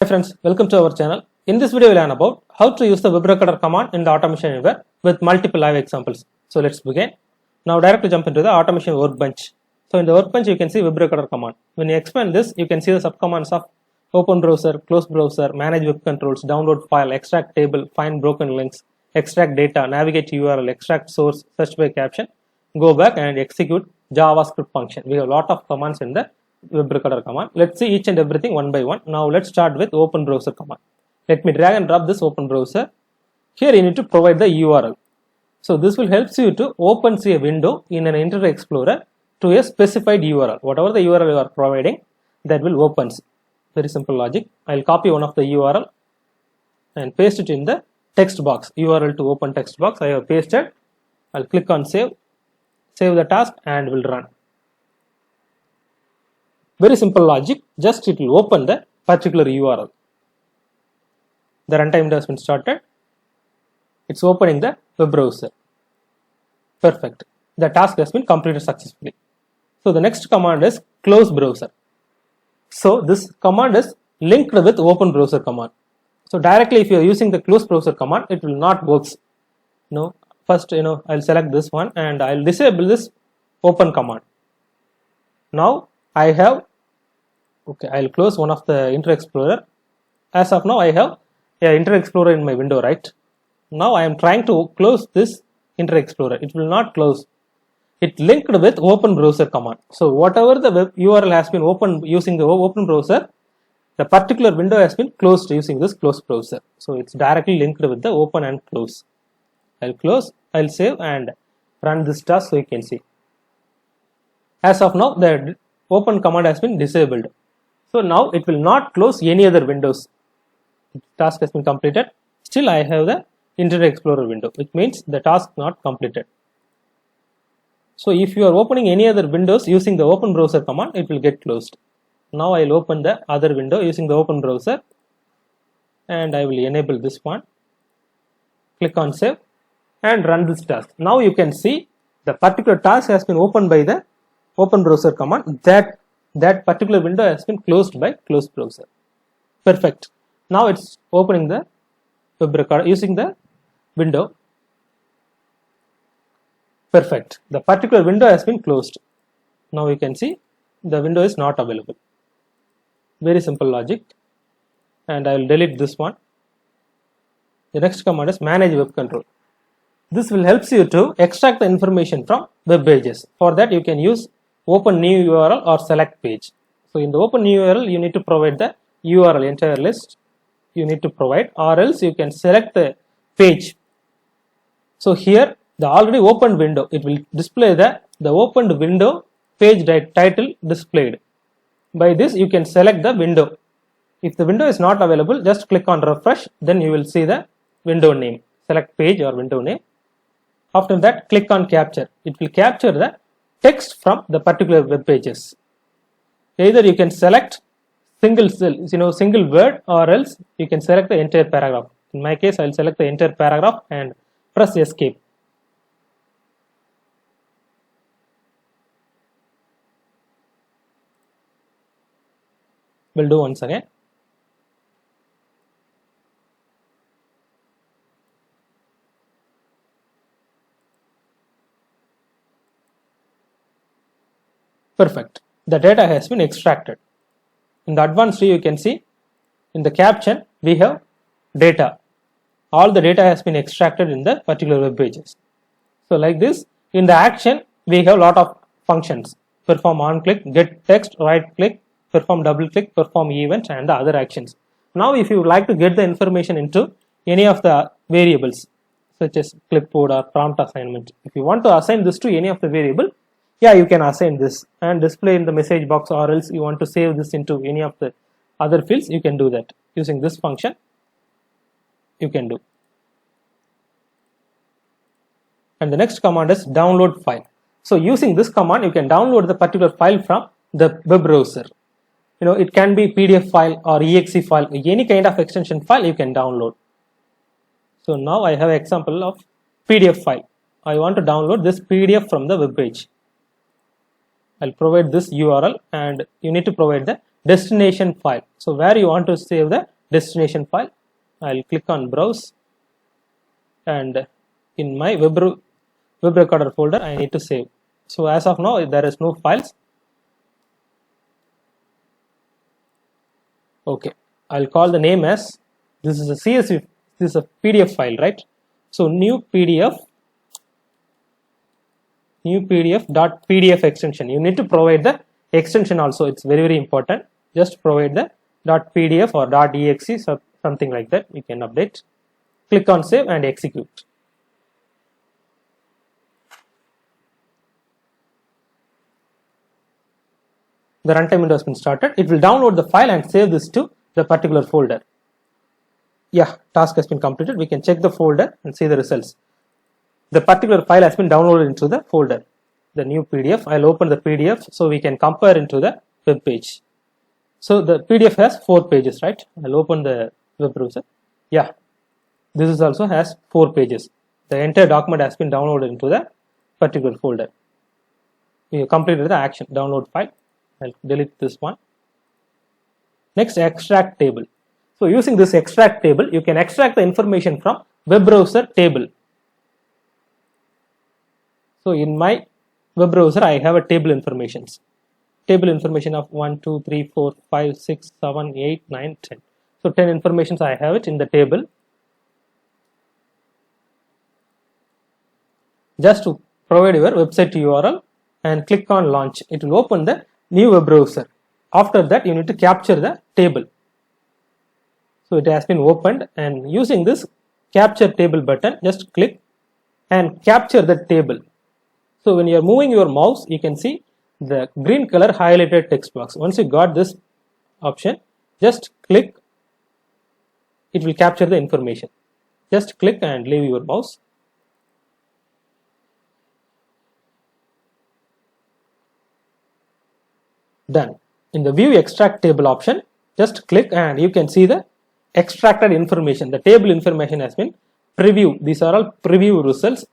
Hi friends, welcome to our channel. In this video, we will learn about how to use the WebRecorder command in the Automation Anywhere with multiple live examples. So let's begin. Now directly jump into the Automation Workbench. So in the Workbench, you can see WebRecorder command. When you expand this, you can see the subcommands of open browser, close browser, manage web controls, download file, extract table, find broken links, extract data, navigate URL, extract source, search by caption, go back and execute JavaScript function. We have a lot of commands in the WebRecorder command. Let's see each and everything one by one. Now let's start with open browser command. Let me drag and drop this open browser. Here you need to provide the URL. So this will help you to open a window in an Internet Explorer to a specified URL. Whatever the URL you are providing, that will open. Very simple logic. I'll copy one of the URL and paste it in the text box. URL to open text box. I have pasted. I'll click on save. Save the task and will run. Very simple logic, just it will open the particular URL. The runtime has been started. It's opening the web browser. Perfect. The task has been completed successfully. So the next command is close browser. So this command is linked with open browser command. So directly if you are using the close browser command, it will not work. No, first I'll select this one and I'll disable this open command. Now I have I'll close one of the Internet Explorer. As of now, I have Internet Explorer in my window, right? Now I am trying to close this Internet Explorer. It will not close. It linked with open browser command. So whatever the web URL has been opened using the open browser, the particular window has been closed using this close browser. So it's directly linked with the open and close. I'll close, I'll save and run this task so you can see. As of now, the open command has been disabled. So now it will not close any other windows. The task has been completed. Still I have the Internet Explorer window, which means the task not completed. So if you are opening any other windows using the open browser command, it will get closed. Now I will open the other window using the open browser and I will enable this one. Click on save and run this task. Now you can see the particular task has been opened by the open browser command. That particular window has been closed by close browser. Perfect. Now it's opening the WebRecorder using the window. Perfect. The particular window has been closed. Now you can see the window is not available. Very simple logic. And I will delete this one. The next command is manage web control. This will help you to extract the information from web pages. For that you can use open new URL or select page. So in the open new URL, you need to provide the URL entire list. You need to provide, or else you can select the page. So here the already opened window, it will display the opened window page title displayed. By this you can select the window. If the window is not available, just click on refresh, then you will see the window name. Select page or window name. After that, click on capture. It will capture the text from the particular web pages. Either you can select single cell, single word, or else you can select the entire paragraph. In my case, I'll select the entire paragraph and press escape. We'll do once again. Perfect. The data has been extracted. In the advanced view, you can see in the caption we have data. All the data has been extracted in the particular web pages. So like this, in the action we have a lot of functions. Perform on click, get text, right click, perform double click, perform event, and the other actions. Now if you would like to get the information into any of the variables such as clipboard or prompt assignment, if you want to assign this to any of the variable, you can assign this and display in the message box, or else you want to save this into any of the other fields, you can do that using this function. You can do. And the next command is download file. So using this command, you can download the particular file from the web browser. It can be PDF file or exe file, any kind of extension file you can download. So now I have an example of PDF file. I want to download this PDF from the web page. I'll provide this URL and you need to provide the destination file. So where you want to save the destination file, I'll click on browse, and in my web recorder folder I need to save. So as of now there is no files. Okay, I'll call the name as, this is a CSV, this is a PDF file, right? So new PDF .pdf extension. You need to provide the extension also. It's very important. Just provide the .pdf or .exe, so something like that. You can update. Click on save and execute. The runtime window has been started. It will download the file and save this to the particular folder. Yeah, task has been completed. We can check the folder and see the results. The particular file has been downloaded into the folder, the new PDF. I'll open the PDF so we can compare into the web page. So the PDF has 4 pages, right? I'll open the web browser. Yeah, this is also has 4 pages. The entire document has been downloaded into the particular folder. You completed the action, download file. I'll delete this one. Next, extract table. So using this extract table, you can extract the information from web browser table. So in my web browser, I have a table informations. Table information of 1, 2, 3, 4, 5, 6, 7, 8, 9, 10. So 10 informations I have it in the table. Just to provide your website URL and click on launch. It will open the new web browser. After that, you need to capture the table. So it has been opened, and using this capture table button, just click and capture the table. So when you are moving your mouse, you can see the green color highlighted text box. Once you got this option, just click. It will capture the information. Just click and leave your mouse. Done. In the view extract table option, just click and you can see the extracted information. The table information has been previewed. These are all preview results.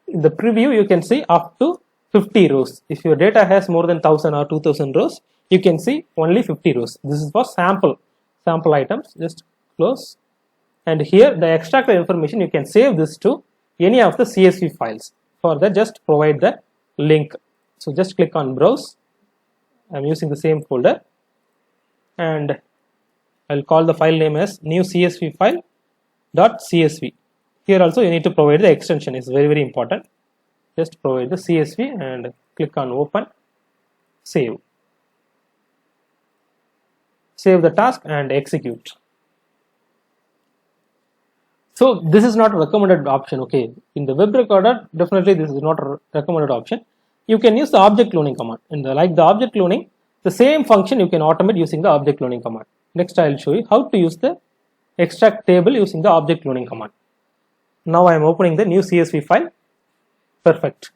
In the preview, you can see up to 50 rows. If your data has more than 1000 or 2000 rows, you can see only 50 rows. This is for sample items. Just close. And here the extracted information, you can save this to any of the CSV files. For that, just provide the link. So just click on browse. I'm using the same folder, and I'll call the file name as new CSV file .csv. Here also you need to provide the extension. It's very important. Just provide the CSV and click on open, save. Save the task and execute. So this is not a recommended option. Okay, in the web recorder, definitely this is not a recommended option. You can use the object cloning command. And like the object cloning, the same function you can automate using the object cloning command. Next, I will show you how to use the extract table using the object cloning command. Now I am opening the new CSV file. Perfect.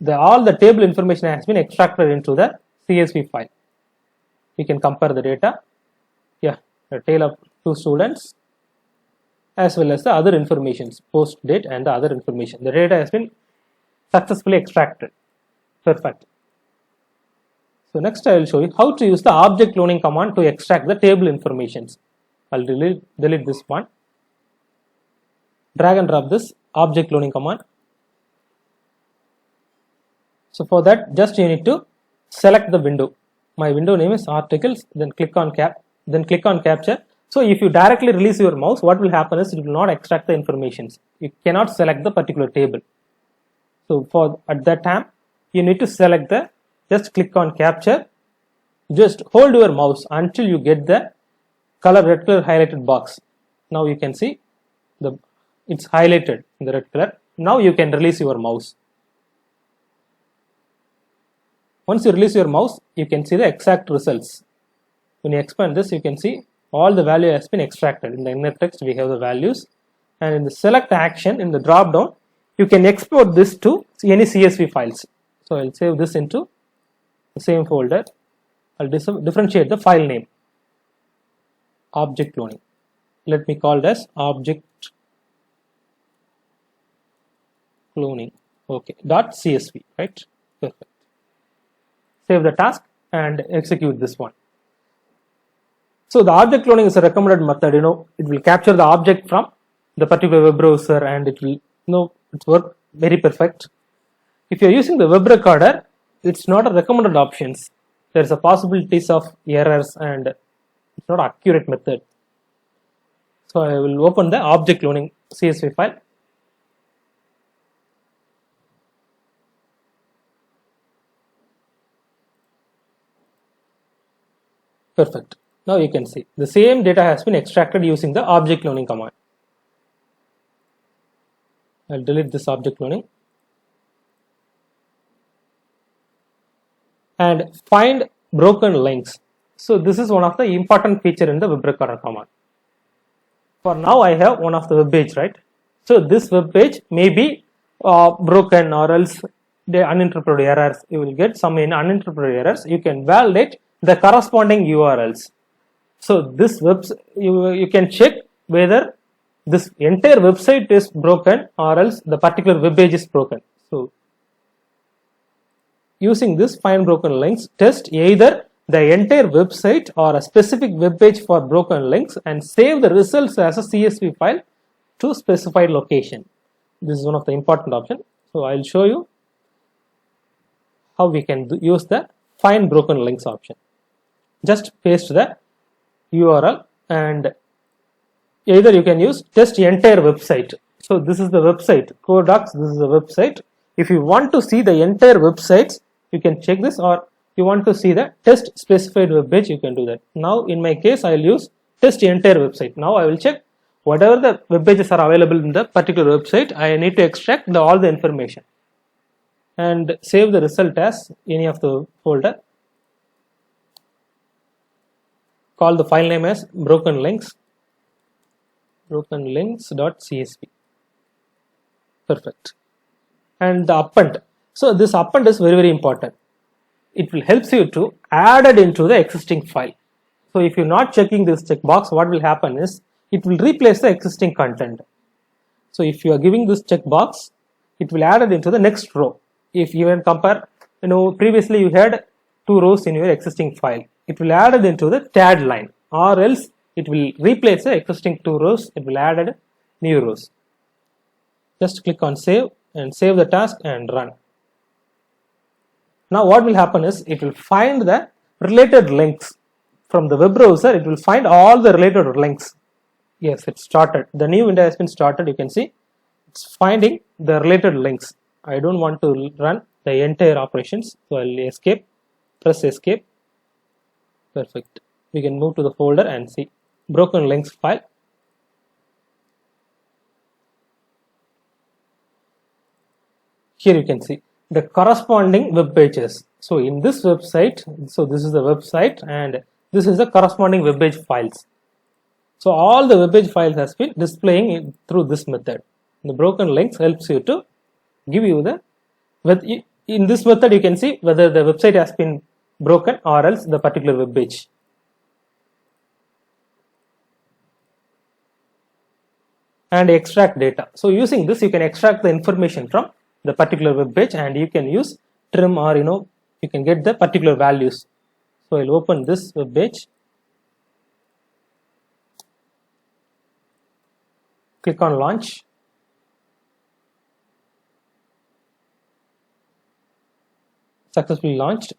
All the table information has been extracted into the CSV file. We can compare the data. Yeah, the tale of 2 students, as well as the other informations, post date and the other information. The data has been successfully extracted. Perfect. So next I will show you how to use the object cloning command to extract the table informations. I'll delete this one. Drag and drop this object cloning command. So for that, just you need to select the window. My window name is articles. Then click on capture. So if you directly release your mouse, what will happen is it will not extract the informations. You cannot select the particular table. So at that time, you need to select just click on capture. Just hold your mouse until you get the red color highlighted box. Now you can see it's highlighted in the red color. Now you can release your mouse. Once you release your mouse, you can see the exact results. When you expand this, you can see all the value has been extracted. In the inner text, we have the values, and in the select action in the drop down, you can export this to any CSV files. So I'll save this into the same folder. I'll differentiate the file name. Object cloning. Let me call it as object cloning. Okay. .csv. Right. Perfect. Save the task and execute this one. So the object cloning is a recommended method. It will capture the object from the particular web browser, and it will, it work very perfect. If you are using the web recorder, it's not a recommended options. There's a possibilities of errors, and it's not an accurate method. So I will open the object cloning CSV file. Perfect. Now you can see the same data has been extracted using the object cloning command. I'll delete this object cloning and find broken links. So this is one of the important feature in the web recorder command. For now I have one of the web page, right? So this web page may be broken, or else the uninterpreted errors. You will get some uninterpreted errors. You can validate the corresponding URLs. So this you can check whether this entire website is broken, or else the particular web page is broken. So using this find broken links, test either the entire website or a specific web page for broken links and save the results as a CSV file to specified location. This is one of the important options. So I'll show you how we can use the find broken links option. Just paste the URL, and either you can use test entire website. So this is the website, core docs, this is the website. If you want to see the entire websites, you can check this, or you want to see the test specified web page, you can do that. Now in my case I will use test entire website. Now I will check whatever the web pages are available in the particular website. I need to extract all the information and save the result as any of the folder. Call the file name as broken links.csv. Perfect. And the append. So this append is very, very important. It will help you to add it into the existing file. So if you're not checking this checkbox, what will happen is it will replace the existing content. So if you are giving this checkbox, it will add it into the next row. If you even compare, previously you had 2 rows in your existing file. It will add it into the tab line, or else it will replace the existing 2 rows. It will add new rows. Just click on save and save the task and run. Now what will happen is it will find the related links from the web browser. It will find all the related links. Yes, it started. The new window has been started. You can see it's finding the related links. I don't want to run the entire operations, so I'll escape. Press escape. Perfect. We can move to the folder and see broken links file. Here you can see the corresponding web pages. So in this website, so this is the website and this is the corresponding web page files. So all the web page files has been displaying through this method. The broken links helps you to give you in this method you can see whether the website has been broken or else the particular web page. And extract data. So using this you can extract the information from the particular web page, and you can use trim, or you can get the particular values. So I'll open this web page. Click on launch. Successfully launched.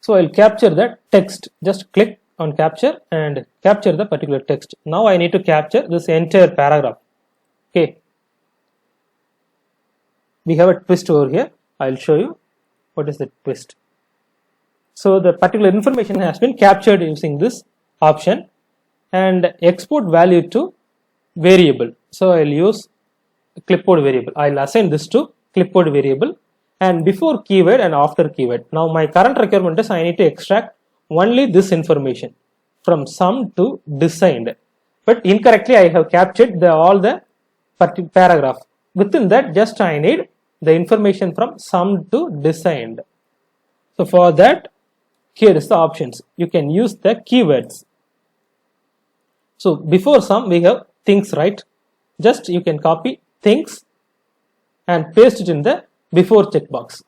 So I'll capture the text. Just click on capture and capture the particular text. Now I need to capture this entire paragraph. Okay. We have a twist over here. I'll show you what is the twist. So the particular information has been captured using this option, and export value to variable. So I'll use clipboard variable. I'll assign this to clipboard variable, and before keyword and after keyword. Now my current requirement is I need to extract only this information from sum to designed, but incorrectly I have captured all the paragraph. Within that, just I need the information from sum to designed. So for that, here is the options. You can use the keywords. So before sum we have things, right? Just you can copy things and paste it in the before checkbox.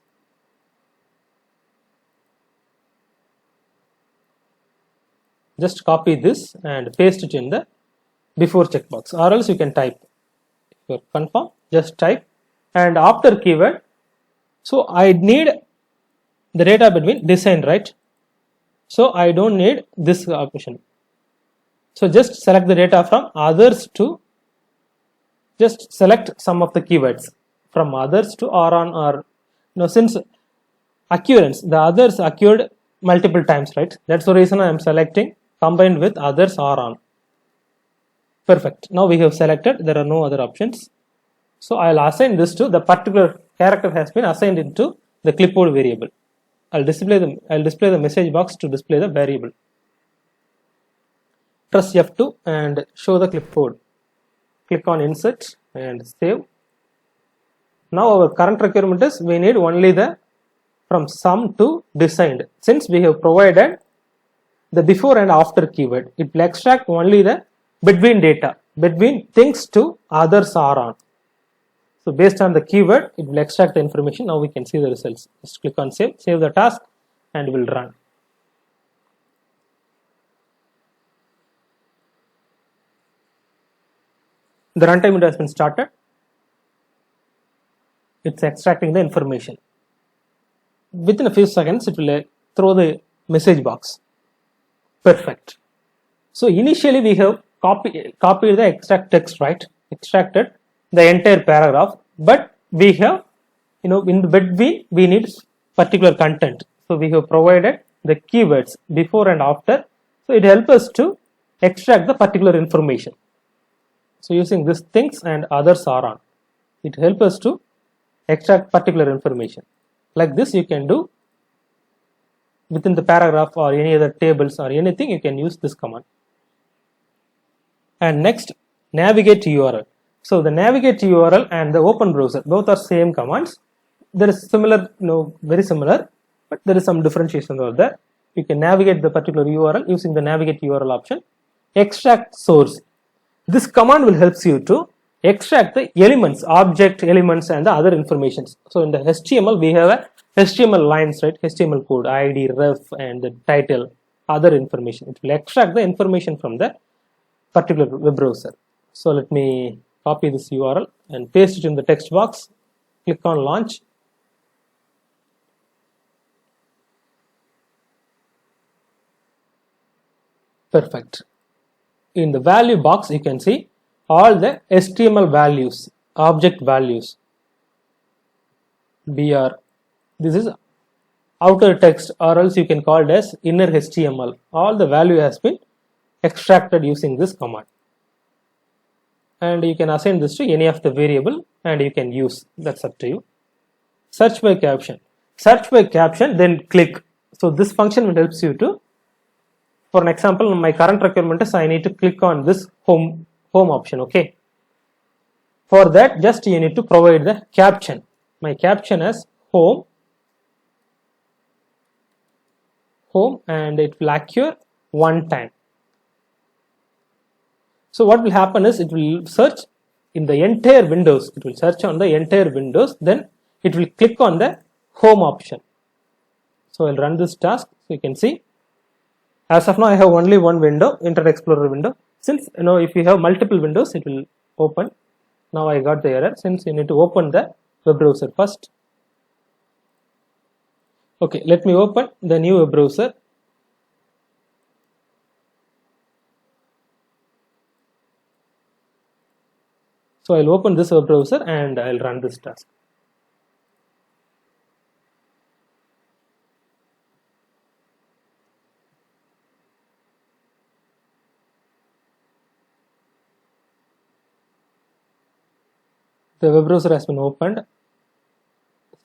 just copy this and paste it in the before checkbox, or else you can type. If you're confirm, just type, and after keyword, so I need the data between design, right? So I don't need this option. So just select the data from others to, just select some of the keywords from others to or on, or since occurrence, the others occurred multiple times, right? That's the reason I am selecting combined with others or on. Perfect. Now we have selected, there are no other options. So I'll assign this to the particular character has been assigned into the clipboard variable. I'll display the message box to display the variable. Press F2 and show the clipboard. Click on insert and save. Now our current requirement is we need only the from sum to designed. Since we have provided the before and after keyword, it will extract only the between data, between things to others are on. So based on the keyword, it will extract the information. Now we can see the results. Just click on save the task, and we'll run. The runtime window has been started. It's extracting the information. Within a few seconds, it will throw the message box. Perfect. So initially we have copied the extract text, right? Extracted the entire paragraph, but we have, in the between we need particular content. So we have provided the keywords before and after. So it helps us to extract the particular information. So using these things and others are on, it helps us to extract particular information. Like this you can do within the paragraph or any other tables or anything, you can use this command. And next, navigate URL. So the navigate URL and the open browser, both are same commands. There is similar, very similar, but there is some differentiation over there. You can navigate the particular URL using the navigate URL option. Extract source. This command will help you to extract the elements, object elements, and the other informations. So in the HTML, we have a HTML lines, right? HTML code, ID, ref, and the title, other information. It will extract the information from the particular web browser. So let me copy this URL and paste it in the text box. Click on launch. Perfect. In the value box, you can see all the HTML values, object values. BR. This is outer text, or else you can call it as inner HTML. All the value has been extracted using this command. And you can assign this to any of the variable and you can use. That's up to you. Search by caption. Search by caption, then click. So this function will help you to, for an example, my current requirement is I need to click on this home option. Okay. For that, just you need to provide the caption. My caption is home, and it will occur one time. So what will happen is it will search in the entire windows. It will search on the entire windows. Then it will click on the home option. So I'll run this task. So you can see, as of now, I have only one window, Internet Explorer window. Since if you have multiple windows, it will open. Now I got the error. Since you need to open the web browser first. Okay, let me open the new web browser. So I'll open this web browser and I'll run this task. The web browser has been opened.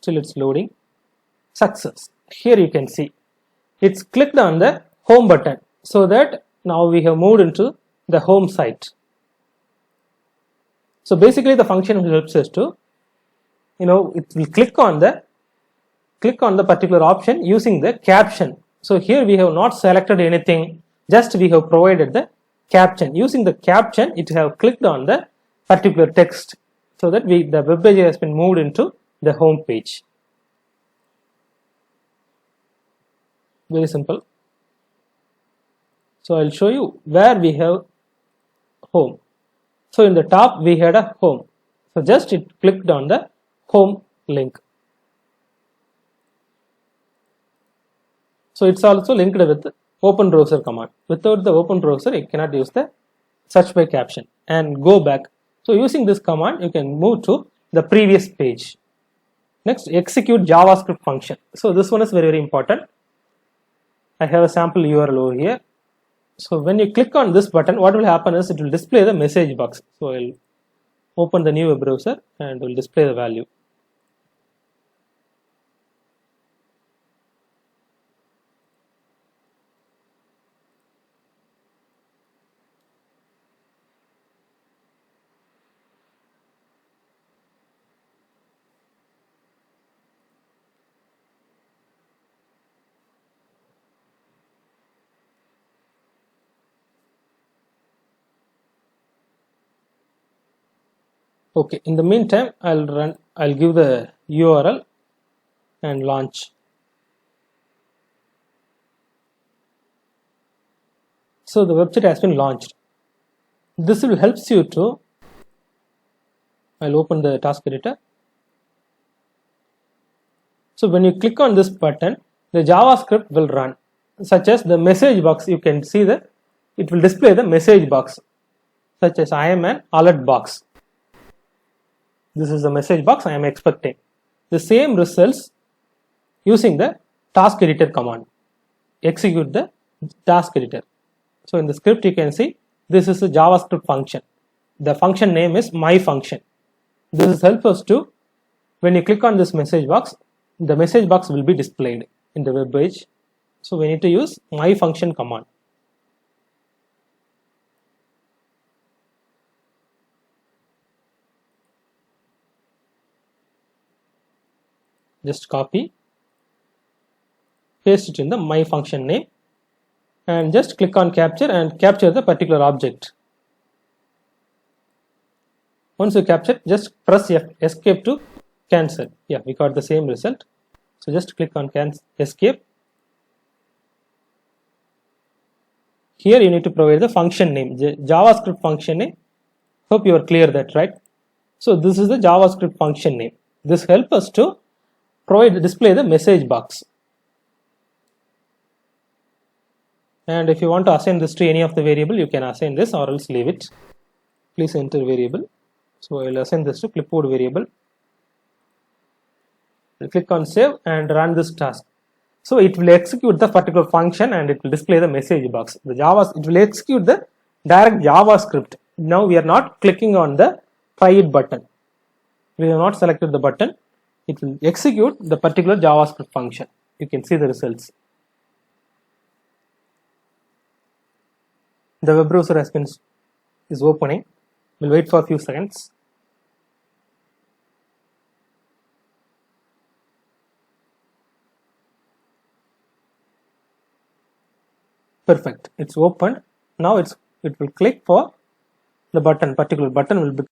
Still it's loading. Success. Here you can see it's clicked on the home button, so that now we have moved into the home site. So basically the function helps us to, it will click on the particular option using the caption. So here we have not selected anything, just we have provided the caption. Using the caption, it have clicked on the particular text, so that the web page has been moved into the home page. Very simple. So I'll show you where we have home. So in the top we had a home. So just it clicked on the home link. So it's also linked with the open browser command. Without the open browser, you cannot use the search by caption and go back. So using this command, you can move to the previous page. Next, execute JavaScript function. So this one is very, very important. I have a sample URL over here. So when you click on this button, what will happen is it will display the message box. So I'll open the new web browser and will display the value. Okay, in the meantime, I'll give the URL and launch. So the website has been launched. This will help you to, I'll open the task editor. So when you click on this button, the JavaScript will run, such as the message box. You can see that it will display the message box, such as I am an alert box. This is the message box I am expecting. The same results using the task editor command. Execute the task editor. So in the script you can see this is a JavaScript function. The function name is my function. This helps us to, when you click on this message box, the message box will be displayed in the web page. So we need to use my function command. Just copy, paste it in the my function name, and just click on capture and capture the particular object. Once you capture, just press escape to cancel. Yeah, we got the same result. So just click on escape. Here you need to provide the function name, JavaScript function name. Hope you are clear that, right? So this is the JavaScript function name. This helps us to display the message box. And if you want to assign this to any of the variable, you can assign this or else leave it. Please enter variable. So I will assign this to clipboard variable. I'll click on save and run this task. So it will execute the particular function and it will display the message box. It will execute the direct JavaScript. Now we are not clicking on the try it button. We have not selected the button. It will execute the particular JavaScript function. You can see the results. The web browser is opening. We'll wait for a few seconds. Perfect. It's opened. Now it will click for the button. Particular button will be